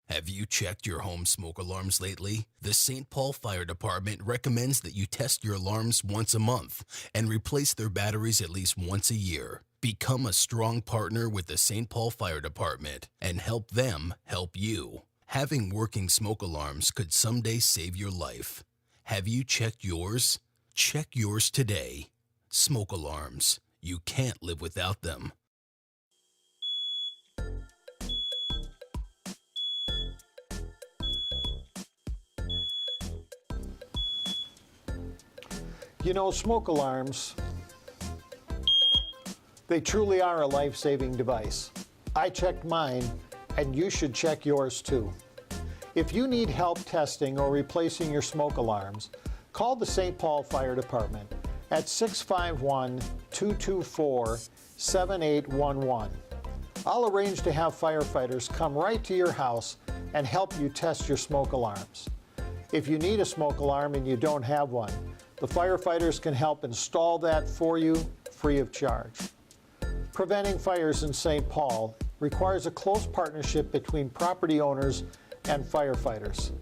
Have you checked your home smoke alarms lately? The St. Paul Fire Department recommends that you test your alarms once a month and replace their batteries at least once a year. Become a strong partner with the St. Paul Fire Department and help them help you. Having working smoke alarms could someday save your life. Have you checked yours? Check yours today. Smoke alarms. You can't live without them. You know, smoke alarms, they truly are a life-saving device. I checked mine, and you should check yours too. If you need help testing or replacing your smoke alarms, call the St. Paul Fire Department at 651-224-7811. I'll arrange to have firefighters come right to your house and help you test your smoke alarms. If you need a smoke alarm and you don't have one, the firefighters can help install that for you free of charge. Preventing fires in St. Paul requires a close partnership between property owners and firefighters.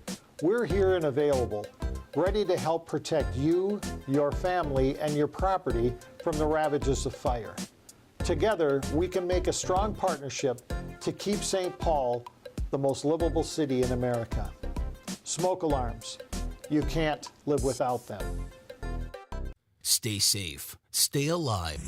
We're here and available, ready to help protect you, your family, and your property from the ravages of fire. Together, we can make a strong partnership to keep St. Paul the most livable city in America. Smoke alarms. You can't live without them. Stay safe. Stay alive.